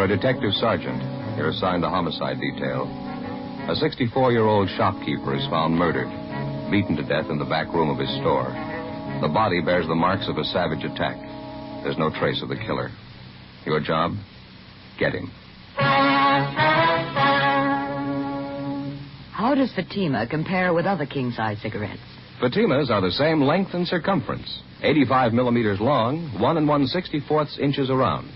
You're a detective sergeant. You're assigned the homicide detail. A 64-year-old shopkeeper is found murdered, beaten to death in the back room of his store. The body bears the marks of a savage attack. There's no trace of the killer. Your job? Get him. How does Fatima compare with other king-size cigarettes? Fatimas are the same length and circumference, 85 millimeters long, 1 1/64 inches around.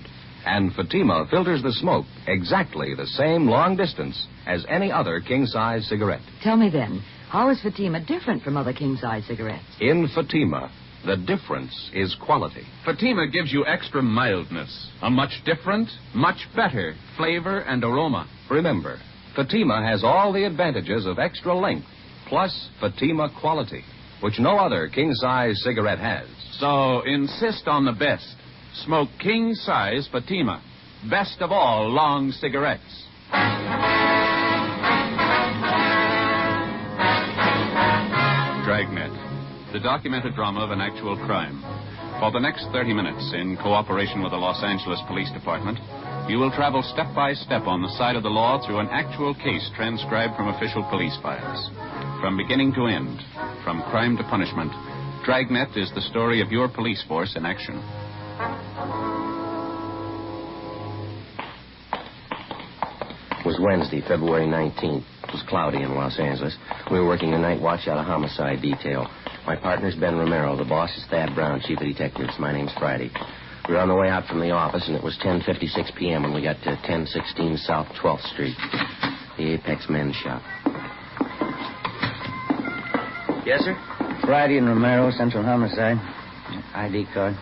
And Fatima filters the smoke exactly the same long distance as any other king-size cigarette. Tell me then, how is Fatima different from other king-size cigarettes? In Fatima, the difference is quality. Fatima gives you extra mildness, a much different, much better flavor and aroma. Remember, Fatima has all the advantages of extra length, plus Fatima quality, which no other king-size cigarette has. So insist on the best. Smoke king-size Fatima. Best of all long cigarettes. Dragnet, the documented drama of an actual crime. For the next 30 minutes, in cooperation with the Los Angeles Police Department, you will travel step by step on the side of the law through an actual case transcribed from official police files. From beginning to end, from crime to punishment, Dragnet is the story of your police force in action. It was Wednesday, February 19th. It was cloudy in Los Angeles. We were working a night watch out of homicide detail. My partner's Ben Romero. The boss is Thad Brown, chief of detectives. My name's Friday. We were on the way out from the office, and it was 10:56 p.m. when we got to 1016 South 12th Street, the Apex Men's Shop. Yes, sir? Friday and Romero, Central Homicide. ID card.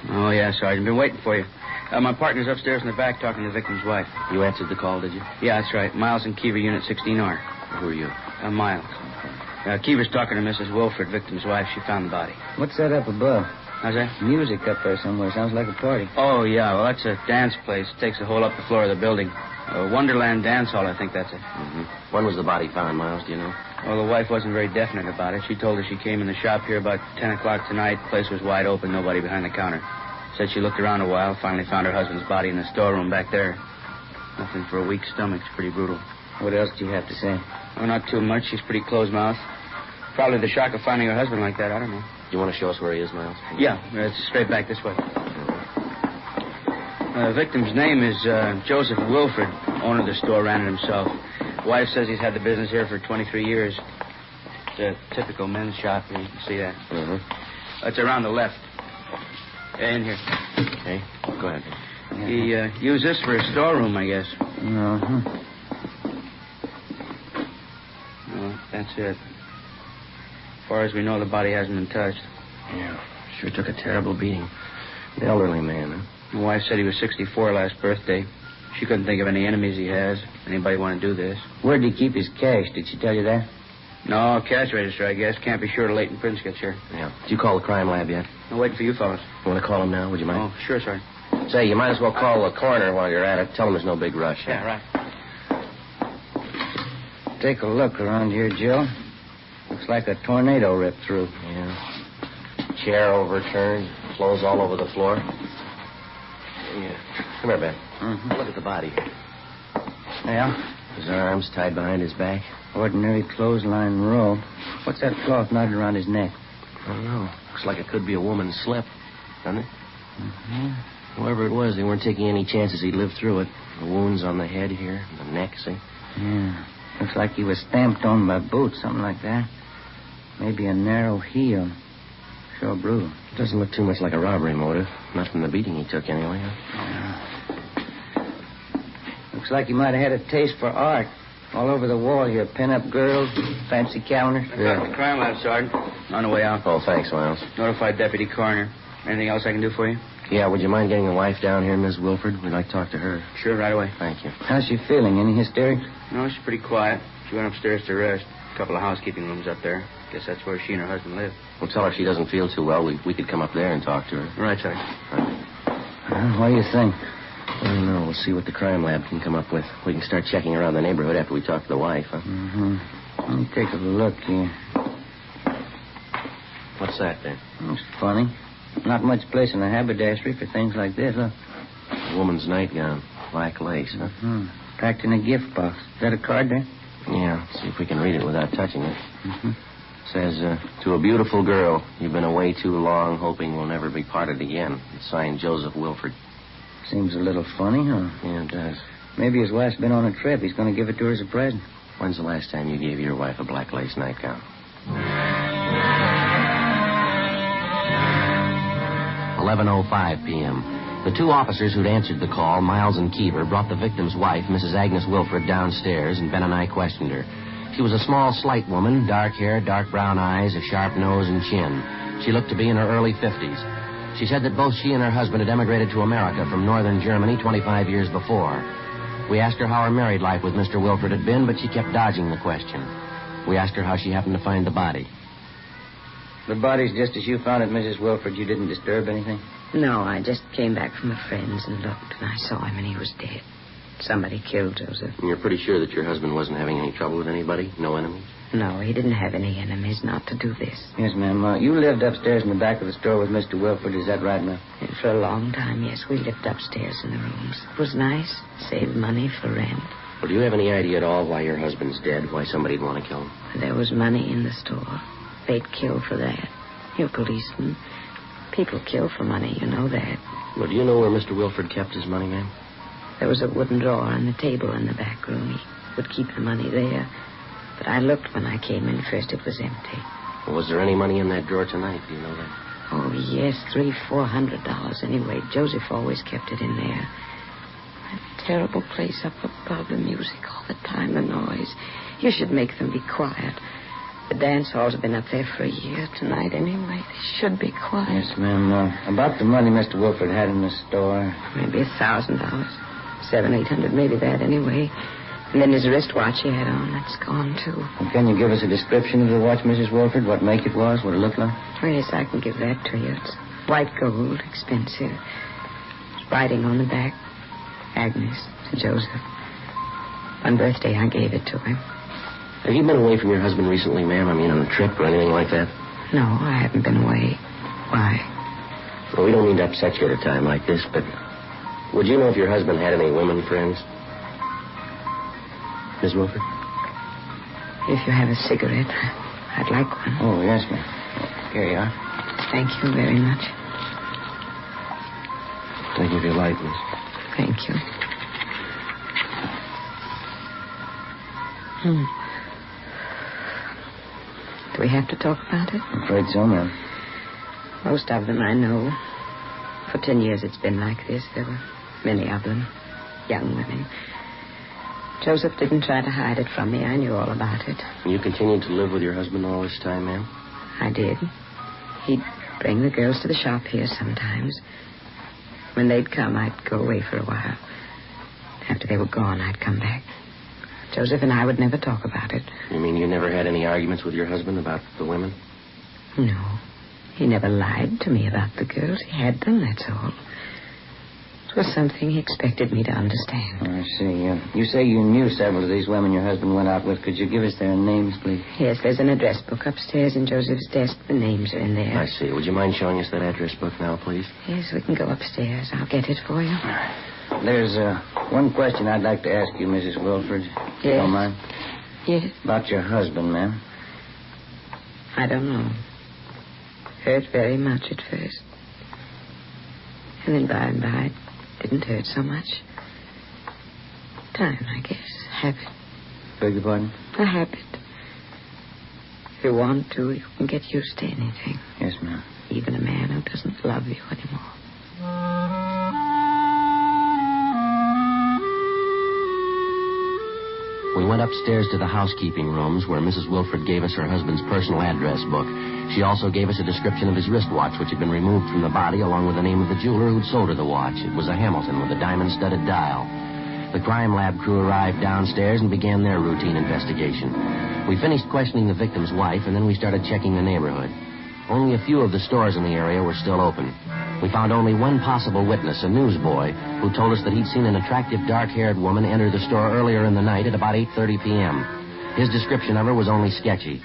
Oh, yeah, Sergeant. Been waiting for you. My partner's upstairs in the back talking to the victim's wife. You answered the call, did you? Yeah, that's right. Miles and Kiever, Unit 16R. Who are you? Miles. Kiever's talking to Mrs. Wilford, victim's wife. She found the body. What's that up above? How's that? Music up there somewhere. Sounds like a party. Oh, yeah. Well, that's a dance place. Takes a hole up the floor of the building. Wonderland Dance Hall, I think that's it. Mm-hmm. When was the body found, Miles? Do you know? Well, the wife wasn't very definite about it. She told her she came in the shop here about 10 o'clock tonight. The place was wide open, nobody behind the counter. Said she looked around a while, finally found her husband's body in the storeroom back there. Nothing for a weak stomach. It's pretty brutal. What else do you have to say? Oh, not too much. She's pretty closed-mouthed. Probably the shock of finding her husband like that. I don't know. Do you want to show us where he is, Miles? Yeah, it's straight back this way. The victim's name is Joseph Wilford. Owner of the store, ran it himself. Wife says he's had the business here for 23 years. It's a typical men's shop. You can see that. Mm-hmm. It's around the left. In here. Okay, go ahead. He used this for his storeroom, I guess. Uh-huh. Well, that's it. As far as we know, the body hasn't been touched. Yeah, sure took a terrible beating. An elderly man, huh? The wife said he was 64 last birthday. She couldn't think of any enemies he has. Anybody want to do this? Where'd he keep his cash? Did she tell you that? No, cash register, I guess. Can't be sure till Leighton Prince gets here. Yeah. Did you call the crime lab yet? I'm waiting for you fellas. You want to call him now? Would you mind? Oh, sure, sorry. Say, you might as well call the coroner while you're at it. Tell him there's no big rush. Yeah, right. Take a look around here, Joe. Looks like a tornado ripped through. Yeah. Chair overturned. Clothes all over the floor. Yeah. Come here, Ben. Mm-hmm. Look at the body. Yeah? His arms tied behind his back. Ordinary clothesline robe. What's that cloth knotted around his neck? I don't know. Looks like it could be a woman's slip, doesn't it? Mm-hmm. Whoever it was, they weren't taking any chances he'd live through it. The wounds on the head here, the neck, see? Yeah. Looks like he was stamped on by boots, something like that. Maybe a narrow heel. Sure brutal. Doesn't look too much like a robbery motive. Not from the beating he took, anyway. Huh? Looks like he might have had a taste for art. All over the wall here. Pin-up girls, fancy calendars. I got the crime lab, Sergeant. On the way out. Oh, thanks, Miles. Notified Deputy Coroner. Anything else I can do for you? Yeah, would you mind getting the wife down here, Miss Wilford? We'd like to talk to her. Sure, right away. Thank you. How's she feeling? Any hysterics? No, she's pretty quiet. She went upstairs to rest. A couple of housekeeping rooms up there. Guess that's where she and her husband live. Well, tell her she doesn't feel too well. We could come up there and talk to her. Right, Sergeant. What do you think? I don't know. We'll see what the crime lab can come up with. We can start checking around the neighborhood after we talk to the wife, huh? Mm-hmm. Let me take a look here. What's that, then? It's funny. Not much place in the haberdashery for things like this, huh? A woman's nightgown. black lace, huh? Mm-hmm. Packed in a gift box. Is that a card there? Yeah, see if we can read it without touching it. Mm-hmm. Says, to a beautiful girl, you've been away too long, hoping we'll never be parted again. It's signed Joseph Wilford. Seems a little funny, huh? Yeah, it does. Maybe his wife's been on a trip. He's going to give it to her as a present. When's the last time you gave your wife a black lace nightgown? 11:05 p.m. The two officers who'd answered the call, Miles and Keever, brought the victim's wife, Mrs. Agnes Wilford, downstairs, and Ben and I questioned her. She was a small, slight woman, dark hair, dark brown eyes, a sharp nose and chin. She looked to be in her early 50s. She said that both she and her husband had emigrated to America from northern Germany 25 years before. We asked her how her married life with Mr. Wilford had been, but she kept dodging the question. We asked her how she happened to find the body. The body's just as you found it, Mrs. Wilford. You didn't disturb anything? No, I just came back from a friend's and looked, and I saw him, and he was dead. Somebody killed Joseph. And you're pretty sure that your husband wasn't having any trouble with anybody? No enemies? No, he didn't have any enemies not to do this. Yes, ma'am. You lived upstairs in the back of the store with Mr. Wilford. Is that right, ma'am? And for a long time, yes, we lived upstairs in the rooms. It was nice. Saved money for rent. Well, do you have any idea at all why your husband's dead? Why somebody'd want to kill him? There was money in the store. They'd kill for that. You're policemen. People kill for money, you know that. Well, do you know where Mr. Wilford kept his money, ma'am? There was a wooden drawer on the table in the back room. He would keep the money there. But I looked when I came in first. It was empty. Well, was there any money in that drawer tonight? Do you know that? Oh, yes, $300-400 anyway. Joseph always kept it in there. That terrible place up above, the music all the time, the noise. You should make them be quiet. The dance halls have been up there for a year tonight anyway. They should be quiet. Yes, ma'am. About the money Mr. Wilford had in the store. Maybe $1,000. $700-800, maybe that anyway. And then his wristwatch he had on, that's gone, too. Well, can you give us a description of the watch, Mrs. Wilford? What make it was, what it looked like? Oh, yes, I can give that to you. It's white gold, expensive. It's writing on the back, Agnes to Joseph. On birthday, I gave it to him. Have you been away from your husband recently, ma'am? I mean, on a trip or anything like that? No, I haven't been away. Why? Well, we don't mean to upset you at a time like this, but would you know if your husband had any women friends? Miss Wilford? If you have a cigarette, I'd like one. Oh, yes, ma'am. Here you are. Thank you very much. Thank you if you like, miss. Thank you. Do we have to talk about it? I'm afraid so, ma'am. Most of them I know. For 10 years it's been like this. There were many of them. Young women. Joseph didn't try to hide it from me. I knew all about it. You continued to live with your husband all this time, ma'am? I did. He'd bring the girls to the shop here sometimes. When they'd come, I'd go away for a while. After they were gone, I'd come back. Joseph and I would never talk about it. You mean you never had any arguments with your husband about the women? No. He never lied to me about the girls. He had them, that's all. It was something he expected me to understand. I see. You say you knew several of these women your husband went out with. Could you give us their names, please? Yes, there's an address book upstairs in Joseph's desk. The names are in there. I see. Would you mind showing us that address book now, please? Yes, we can go upstairs. I'll get it for you. There's one question I'd like to ask you, Mrs. Wilford. If you don't mind. Yes? About your husband, ma'am. I don't know. Hurt very much at first. And then by and by, it didn't hurt so much. Time, I guess. Habit. Beg your pardon? A habit. If you want to, you can get used to anything. Yes, ma'am. Even a man who doesn't love you anymore. We went upstairs to the housekeeping rooms where Mrs. Wilford gave us her husband's personal address book. She also gave us a description of his wristwatch, which had been removed from the body, along with the name of the jeweler who'd sold her the watch. It was a Hamilton with a diamond-studded dial. The crime lab crew arrived downstairs and began their routine investigation. We finished questioning the victim's wife, and then we started checking the neighborhood. Only a few of the stores in the area were still open. We found only one possible witness, a newsboy, who told us that he'd seen an attractive dark-haired woman enter the store earlier in the night at about 8:30 p.m. His description of her was only sketchy.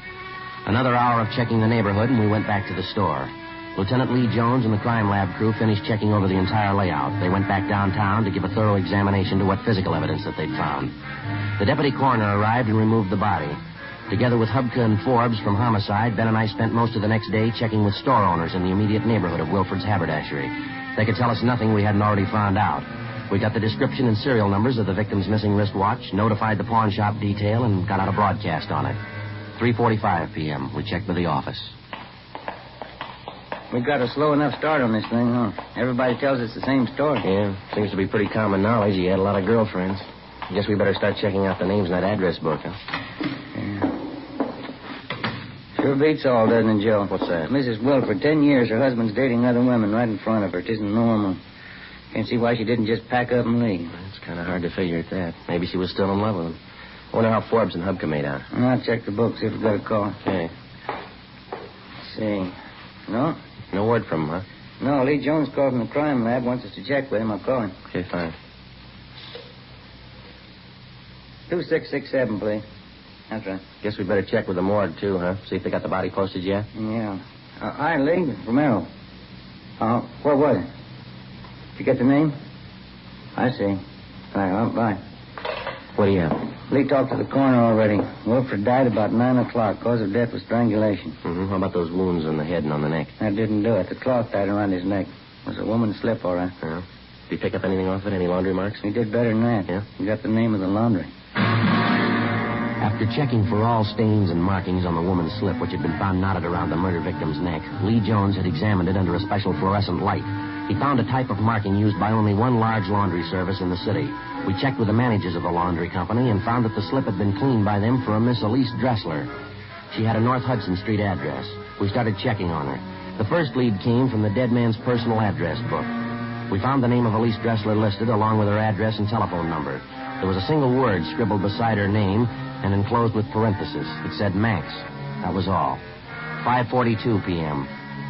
Another hour of checking the neighborhood, and we went back to the store. Lieutenant Lee Jones and the crime lab crew finished checking over the entire layout. They went back downtown to give a thorough examination to what physical evidence that they'd found. The deputy coroner arrived and removed the body. Together with Hubka and Forbes from Homicide, Ben and I spent most of the next day checking with store owners in the immediate neighborhood of Wilford's haberdashery. They could tell us nothing we hadn't already found out. We got the description and serial numbers of the victim's missing wristwatch, notified the pawn shop detail, and got out a broadcast on it. 3:45 p.m. We checked with the office. We got a slow enough start on this thing, huh? Everybody tells us the same story. Yeah, seems to be pretty common knowledge. He had a lot of girlfriends. Guess we better start checking out the names in that address book, huh? Yeah. Sure beats all, doesn't it, Joe? What's that? Mrs. Wilford, 10 years, her husband's dating other women right in front of her. It isn't normal. Can't see why she didn't just pack up and leave. It's kind of hard to figure at that. Maybe she was still in love with him. I wonder how Forbes and Hubka made out. I'll check the book, see if we've got a call. Okay. Let's see. No? No word from him, huh? No, Lee Jones called from the crime lab. Wants us to check with him. I'll call him. Okay, fine. 2667, please. That's right. Guess we better check with the morgue, too, huh? See if they got the body posted yet? Yeah. Hi, Lee. Romero. Where was it? Did you get the name? I see. All right, well, bye. What do you have? Lee talked to the coroner already. Wilford died about 9 o'clock. Cause of death was strangulation. Mm-hmm. How about those wounds on the head and on the neck? That didn't do it. The cloth tied around his neck. It was a woman's slip, all right. Yeah. Did you pick up anything off it? Any laundry marks? He did better than that. Yeah? He got the name of the laundry. After checking for all stains and markings on the woman's slip, which had been found knotted around the murder victim's neck, Lee Jones had examined it under a special fluorescent light. He found a type of marking used by only one large laundry service in the city. We checked with the managers of the laundry company and found that the slip had been cleaned by them for a Miss Elise Dressler. She had a North Hudson Street address. We started checking on her. The first lead came from the dead man's personal address book. We found the name of Elise Dressler listed along with her address and telephone number. There was a single word scribbled beside her name and enclosed with parentheses. It said Max. That was all. 5:42 p.m.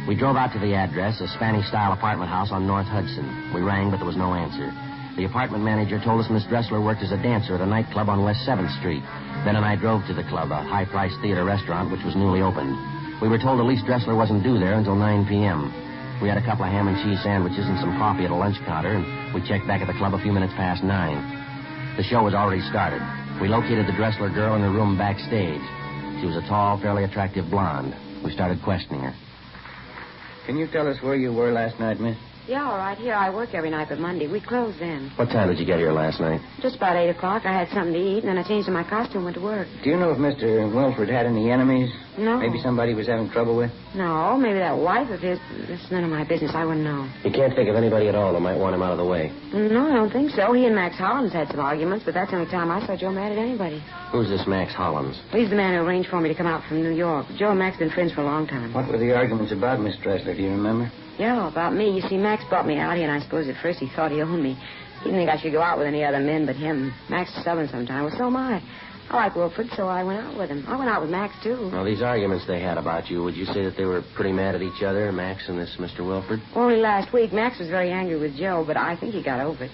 We drove out to the address, a Spanish-style apartment house on North Hudson. We rang, but there was no answer. The apartment manager told us Miss Dressler worked as a dancer at a nightclub on West 7th Street. Ben and I drove to the club, a high-priced theater restaurant which was newly opened. We were told Elise Dressler wasn't due there until 9 p.m. We had a couple of ham and cheese sandwiches and some coffee at a lunch counter, and we checked back at the club a few minutes past 9. The show was already started. We located the Dressler girl in her room backstage. She was a tall, fairly attractive blonde. We started questioning her. Can you tell us where you were last night, miss? Yeah, all right. Here I work every night but Monday. We close then. What time did you get here last night? Just about 8 o'clock. I had something to eat, and then I changed in my costume and went to work. Do you know if Mr. Wilford had any enemies? No. Maybe somebody he was having trouble with? No, maybe that wife of his. It's none of my business. I wouldn't know. You can't think of anybody at all that might want him out of the way. No, I don't think so. He and Max Hollins had some arguments, but that's the only time I saw Joe mad at anybody. Who's this Max Hollins? He's the man who arranged for me to come out from New York. Joe and Max have been friends for a long time. What were the arguments about, Miss Dressler? Do you remember? Yeah, about me. You see, Max brought me out here, and I suppose at first he thought he owned me. He didn't think I should go out with any other men but him. Max is stubborn sometimes. Well, so am I. I like Wilford, so I went out with him. I went out with Max, too. Now, these arguments they had about you, would you say that they were pretty mad at each other, Max and this Mr. Wilford? Only last week, Max was very angry with Joe, but I think he got over it.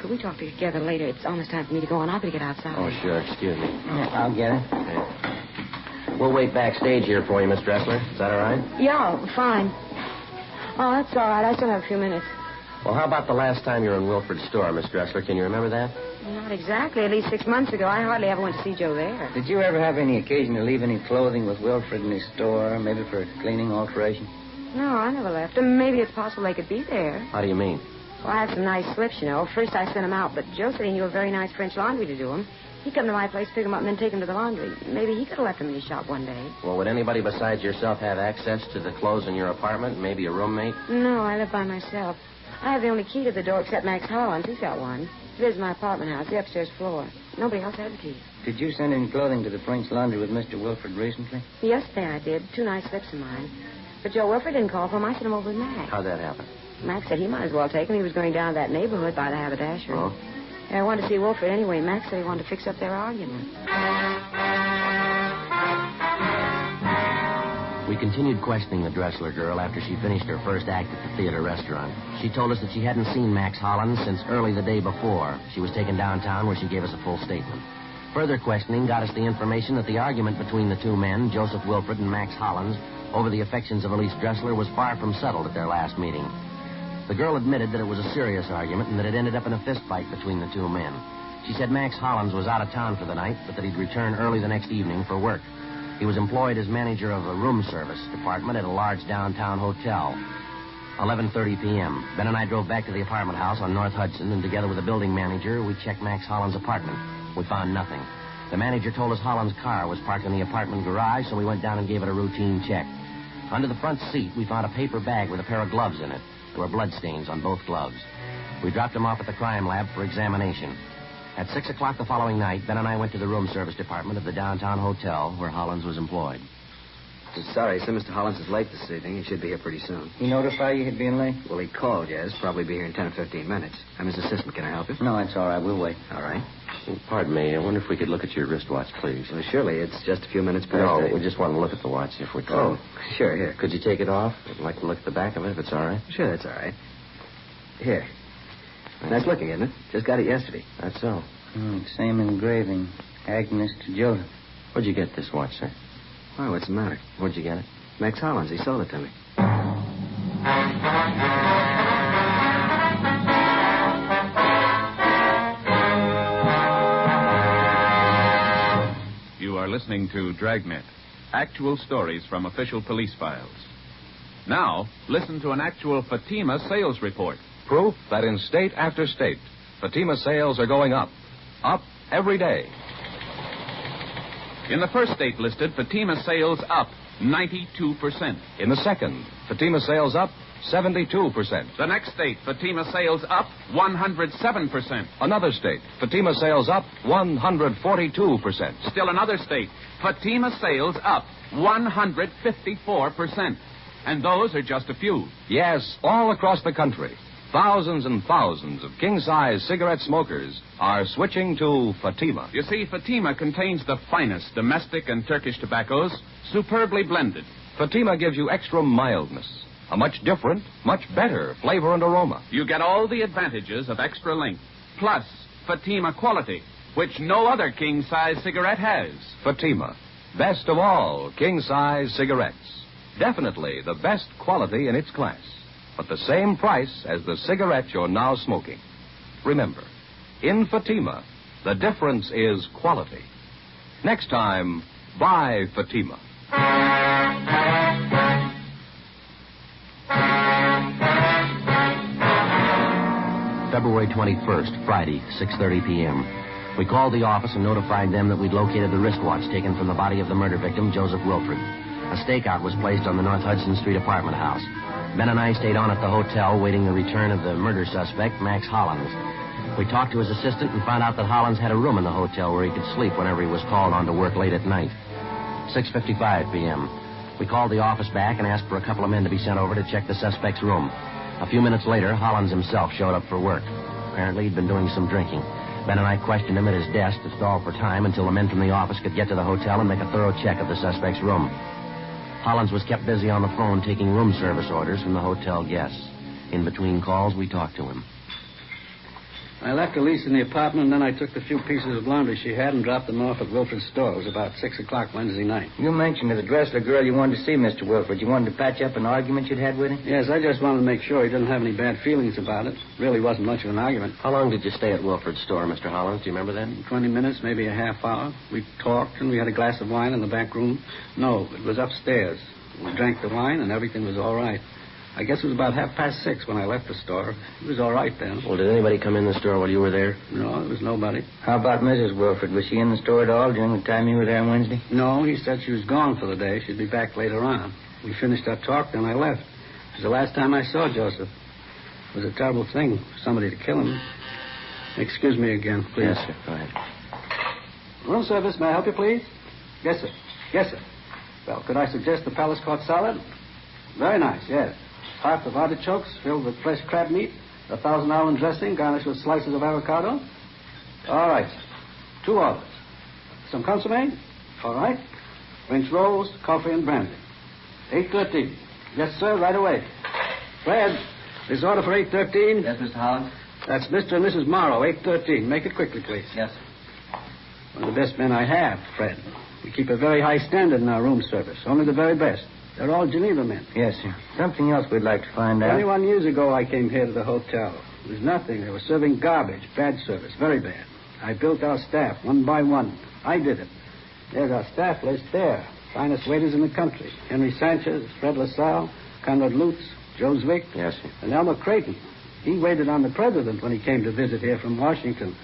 Could we talk together later? It's almost time for me to go on. I'll better get outside. Oh, sure. Excuse me. Yeah, I'll get it. Okay. We'll wait backstage here for you, Miss Dressler. Is that all right? Yeah, fine. Oh, that's all right. I still have a few minutes. Well, how about the last time you were in Wilford's store, Miss Dressler? Can you remember that? Not exactly. At least 6 months ago. I hardly ever went to see Joe there. Did you ever have any occasion to leave any clothing with Wilford in his store, maybe for cleaning alteration? No, I never left him. Maybe it's possible they could be there. How do you mean? Well, I had some nice slips, you know. First I sent them out, but Joe said he knew a very nice French laundry to do them. He'd come to my place, pick them up, and then take them to the laundry. Maybe he could have left them in his shop one day. Well, would anybody besides yourself have access to the clothes in your apartment? Maybe a roommate? No, I live by myself. I have the only key to the door except Max Hollins. He's got one. He lives in my apartment house, the upstairs floor. Nobody else had the key. Did you send any clothing to the French laundry with Mr. Wilford recently? Yesterday I did. 2 nice slips of mine. But Joe Wilford didn't call for them. I sent them over with Max. How'd that happen? Max said he might as well take them. He was going down to that neighborhood by the haberdashery. Oh? I wanted to see Wilford anyway. Max said he wanted to fix up their argument. We continued questioning the Dressler girl after she finished her first act at the theater restaurant. She told us that she hadn't seen Max Hollins since early the day before. She was taken downtown where she gave us a full statement. Further questioning got us the information that the argument between the two men, Joseph Wilford and Max Hollins, over the affections of Elise Dressler was far from settled at their last meeting. The girl admitted that it was a serious argument and that it ended up in a fist fight between the two men. She said Max Hollins was out of town for the night, but that he'd return early the next evening for work. He was employed as manager of a room service department at a large downtown hotel. 11:30 p.m. Ben and I drove back to the apartment house on North Hudson, and together with the building manager, we checked Max Hollins' apartment. We found nothing. The manager told us Hollins' car was parked in the apartment garage, so we went down and gave it a routine check. Under the front seat, we found a paper bag with a pair of gloves in it. There were bloodstains on both gloves. We dropped them off at the crime lab for examination. At 6 o'clock the following night, Ben and I went to the room service department of the downtown hotel where Hollins was employed. Sorry, sir. Mr. Hollins is late this evening. He should be here pretty soon. He notify you he'd be in late? Well, he called, yes. Probably be here in 10 or 15 minutes. I'm his assistant. Can I help you? No, it's all right. We'll wait. All right. Pardon me. I wonder if we could look at your wristwatch, please. Well, surely. It's just a few minutes past No, 8. we just want to look at the watch if we could. Oh, sure. Here. Could you take it off? I'd like to look at the back of it if it's all right. Sure, that's all right. Here. Nice looking, isn't it? Just got it yesterday. That's so. Same engraving. Agnes to Joseph. Where'd you get this watch, sir? Why, what's the matter? Where'd you get it? Max Hollins. He sold it to me. You are listening to Dragnet, actual stories from official police files. Now, listen to an actual Fatima sales report. Proof that in state after state, Fatima sales are going up. Up every day. In the first state listed, Fatima sales up 92%. In the second, Fatima sales up 72%. The next state, Fatima sales up 107%. Another state, Fatima sales up 142%. Still another state, Fatima sales up 154%. And those are just a few. Yes, all across the country, thousands and thousands of king-size cigarette smokers are switching to Fatima. You see, Fatima contains the finest domestic and Turkish tobaccos, superbly blended. Fatima gives you extra mildness, a much different, much better flavor and aroma. You get all the advantages of extra length, plus Fatima quality, which no other king-size cigarette has. Fatima, best of all king-size cigarettes. Definitely the best quality in its class, but the same price as the cigarette you're now smoking. Remember, in Fatima, the difference is quality. Next time, buy Fatima. February 21st, Friday, 6:30 p.m. We called the office and notified them that we'd located the wristwatch taken from the body of the murder victim, Joseph Wilfred. A stakeout was placed on the North Hudson Street apartment house. Ben and I stayed on at the hotel waiting the return of the murder suspect, Max Hollins. We talked to his assistant and found out that Hollins had a room in the hotel where he could sleep whenever he was called on to work late at night. 6:55 p.m. We called the office back and asked for a couple of men to be sent over to check the suspect's room. A few minutes later, Hollins himself showed up for work. Apparently, he'd been doing some drinking. Ben and I questioned him at his desk to stall for time until the men from the office could get to the hotel and make a thorough check of the suspect's room. Hollins was kept busy on the phone taking room service orders from the hotel guests. In between calls, we talked to him. I left Elise in the apartment, and then I took the few pieces of laundry she had and dropped them off at Wilfred's store. It was about 6 o'clock Wednesday night. You mentioned to the Dressler girl you wanted to see Mr. Wilfred. You wanted to patch up an argument you'd had with him? Yes, I just wanted to make sure he didn't have any bad feelings about it. Really wasn't much of an argument. How long did you stay at Wilfred's store, Mr. Hollins? Do you remember that? 20 minutes, maybe a half hour. We talked, and we had a glass of wine in the back room. No, it was upstairs. We drank the wine, and everything was all right. I guess it was about 6:30 when I left the store. It was all right then. Well, did anybody come in the store while you were there? No, there was nobody. How about Mrs. Wilfred? Was she in the store at all during the time you were there on Wednesday? No, he said she was gone for the day. She'd be back later on. We finished our talk, then I left. It was the last time I saw Joseph. It was a terrible thing for somebody to kill him. Excuse me again, please. Yes, sir. Go ahead. Room service, may I help you, please? Yes, sir. Yes, sir. Well, could I suggest the Palace Court salad? Very nice, yes. Half of artichokes filled with fresh crab meat, a Thousand Island dressing garnished with slices of avocado. All right, sir. 2 orders. Some consomme? All right. French rolls, coffee, and brandy. 8:13. Yes, sir, right away. Fred, this order for 8:13. Yes, Mr. Hollins? That's Mr. and Mrs. Morrow, 8:13. Make it quickly, please. Yes, sir. One of the best men I have, Fred. We keep a very high standard in our room service, only the very best. They're all Geneva men. Yes, sir. Something else we'd like to find out. 21 years ago, I came here to the hotel. It was nothing. They were serving garbage. Bad service. Very bad. I built our staff one by one. I did it. There's our staff list there. Finest waiters in the country. Henry Sanchez, Fred LaSalle, Conrad Lutz, Joe Zwick, Yes, sir. and Elmer Creighton. He waited on the president when he came to visit here from Washington.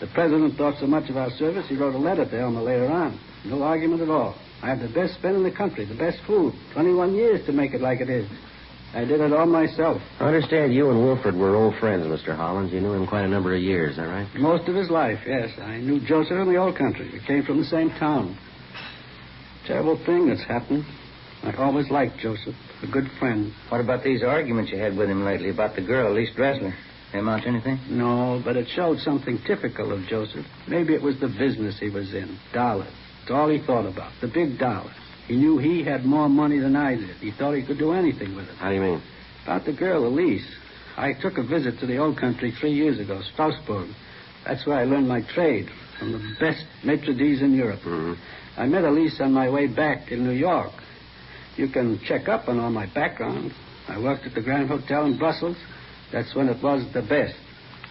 The president thought so much of our service, he wrote a letter to Elmer later on. No argument at all. I had the best men in the country, the best food. 21 years to make it like it is. I did it all myself. I understand you and Wilfred were old friends, Mr. Hollins. You knew him quite a number of years, is that right? Most of his life, yes. I knew Joseph in the old country. We came from the same town. Terrible thing that's happened. I always liked Joseph, a good friend. What about these arguments you had with him lately about the girl, Elise Dressler? They amount to anything? No, but it showed something typical of Joseph. Maybe it was the business he was in. Dollars. It's all he thought about. The big dollar. He knew he had more money than I did. He thought he could do anything with it. How do you mean? About the girl, Elise. I took a visit to the old country 3 years ago, Strasbourg. That's where I learned my trade, from the best maitre d's in Europe. Mm-hmm. I met Elise on my way back in New York. You can check up on all my background. I worked at the Grand Hotel in Brussels. That's when it was the best.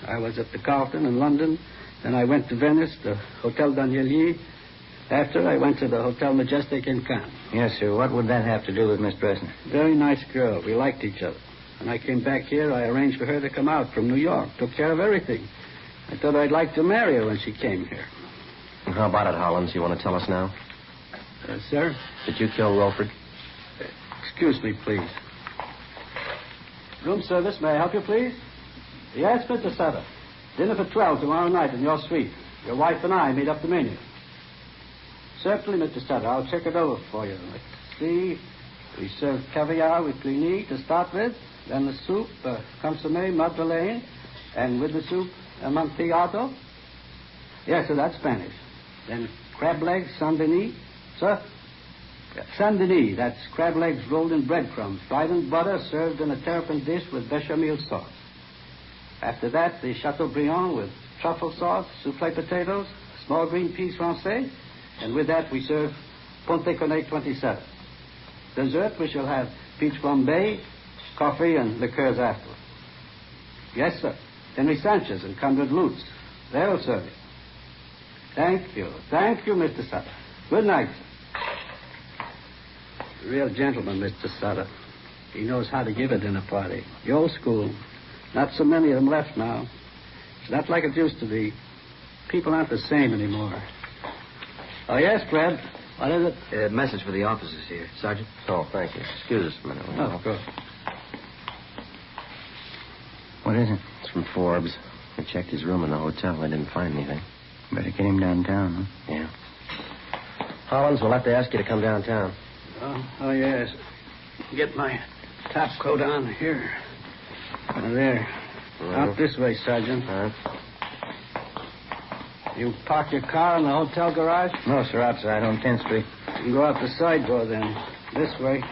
I was at the Carlton in London. Then I went to Venice, the Hotel Danielier. After, I went to the Hotel Majestic in Cannes. Yes, sir. What would that have to do with Miss Dressler? Very nice girl. We liked each other. When I came back here, I arranged for her to come out from New York. Took care of everything. I thought I'd like to marry her when she came here. And how about it, Hollins? You want to tell us now? Sir? Did you kill Wilfred? Excuse me, please. Room service, may I help you, please? Yes, Mr. Sutter. Dinner for 12 tomorrow night in your suite. Your wife and I made up the menu. Certainly, Mr. Sutter. I'll check it over for you. Let's see. We serve caviar with Cluny to start with. Then the soup, consommé madeleine. And with the soup, amontillado. Yes, sir, that's Spanish. Then crab legs, Saint-Denis. Sir? Saint-Denis, that's crab legs rolled in breadcrumbs, fried in butter, served in a terrapin dish with bechamel sauce. After that, the Chateaubriand with truffle sauce, soufflé potatoes, small green peas français, and with that we serve Ponte Cornet 27. Dessert, we shall have peach flambé, coffee, and liqueurs after. Yes, sir. Henry Sanchez and Conrad Lutz. They'll serve it. Thank you. Thank you, Mr. Sutter. Good night, sir. Real gentleman, Mr. Sutter. He knows how to give a dinner party. The old school. Not so many of them left now. It's not like it used to be. People aren't the same anymore. Oh, yes, Fred. What is it? A message for the officers here. Sergeant? Oh, thank you. Excuse us a minute. Oh, good. What is it? It's from Forbes. We checked his room in the hotel. I didn't find anything. Better get him downtown, huh? Yeah. Hollins, we'll have to ask you to come downtown. Oh, yes. Get my top coat on here. There. Out this way, Sergeant. You park your car in the hotel garage? No, sir, outside on 10th Street. You can go out the side door then. This way.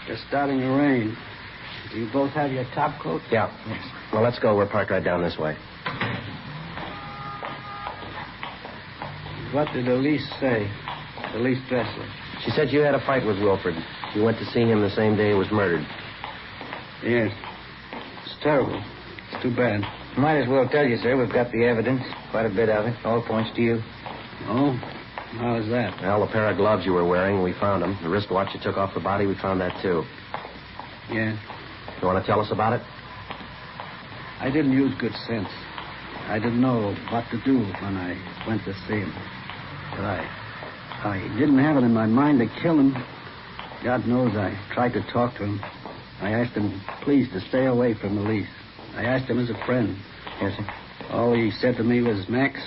It's starting to rain. Do you both have your top coat? Yeah. Yes. Well, let's go. We're parked right down this way. What did Elise say? Elise Dressler. She said you had a fight with Wilfred. You went to see him the same day he was murdered. Yes. It's terrible. It's too bad. Might as well tell you, sir. We've got the evidence. Quite a bit of it. All points to you. Oh? How is that? Well, the pair of gloves you were wearing, we found them. The wristwatch you took off the body, we found that, too. Yeah. You want to tell us about it? I didn't use good sense. I didn't know what to do when I went to see him. But I didn't have it in my mind to kill him. God knows I tried to talk to him. I asked him, please, to stay away from Elise. I asked him as a friend. Yes, sir. All he said to me was, Max,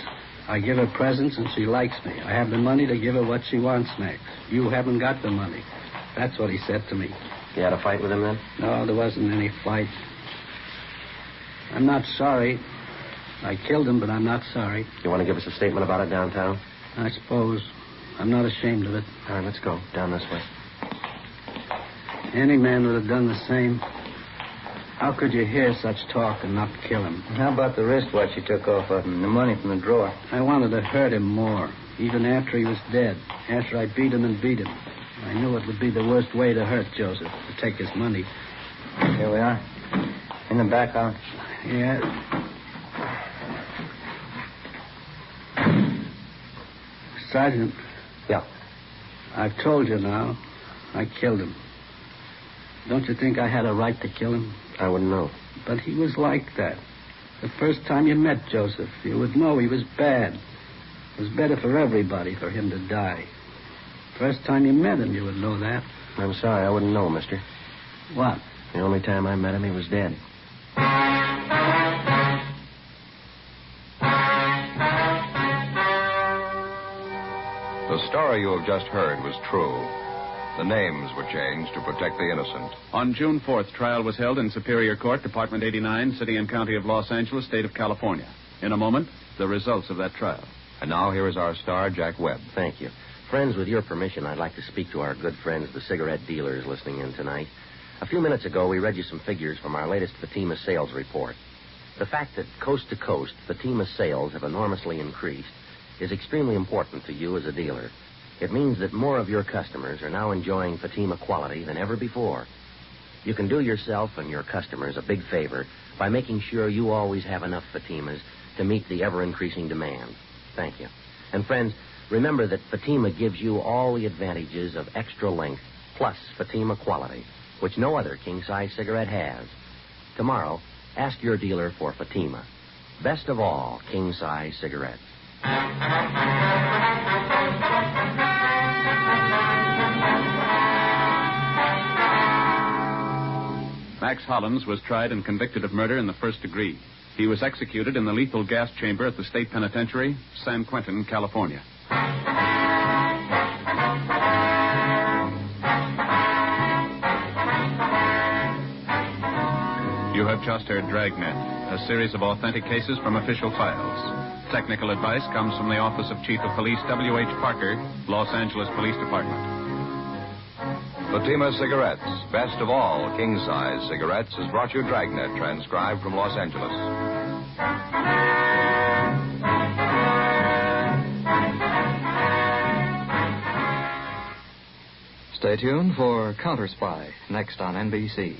I give her presents and she likes me. I have the money to give her what she wants, Max. You haven't got the money. That's what he said to me. You had a fight with him then? No, there wasn't any fight. I'm not sorry. I killed him, but I'm not sorry. You want to give us a statement about it downtown? I suppose. I'm not ashamed of it. All right, let's go. Down this way. Any man would have done the same. How could you hear such talk and not kill him? How about the wristwatch you took off of him, the money from the drawer? I wanted to hurt him more. Even after he was dead, after I beat him and beat him. I knew it would be the worst way to hurt Joseph, to take his money. Here we are. In the back out. Yeah. Sergeant. Yeah. I've told you now. I killed him. Don't you think I had a right to kill him? I wouldn't know. But he was like that. The first time you met Joseph, you would know he was bad. It was better for everybody for him to die. First time you met him, you would know that. I'm sorry, I wouldn't know, mister. What? The only time I met him, he was dead. The story you have just heard was true. The names were changed to protect the innocent. On June 4th, trial was held in Superior Court, Department 89, City and County of Los Angeles, State of California. In a moment, the results of that trial. And now here is our star, Jack Webb. Thank you. Friends, with your permission, I'd like to speak to our good friends, the cigarette dealers, listening in tonight. A few minutes ago, we read you some figures from our latest Fatima sales report. The fact that coast to coast, Fatima sales have enormously increased is extremely important to you as a dealer. It means that more of your customers are now enjoying Fatima quality than ever before. You can do yourself and your customers a big favor by making sure you always have enough Fatimas to meet the ever-increasing demand. Thank you. And friends, remember that Fatima gives you all the advantages of extra length plus Fatima quality, which no other king-size cigarette has. Tomorrow, ask your dealer for Fatima. Best of all, king-size cigarettes. Max Hollins was tried and convicted of murder in the first degree. He was executed in the lethal gas chamber at the state penitentiary, San Quentin, California. You have just heard Dragnet, a series of authentic cases from official files. Technical advice comes from the Office of Chief of Police W.H. Parker, Los Angeles Police Department. Fatima Cigarettes, best of all king-size cigarettes, has brought you Dragnet, transcribed from Los Angeles. Stay tuned for Counter Spy, next on NBC.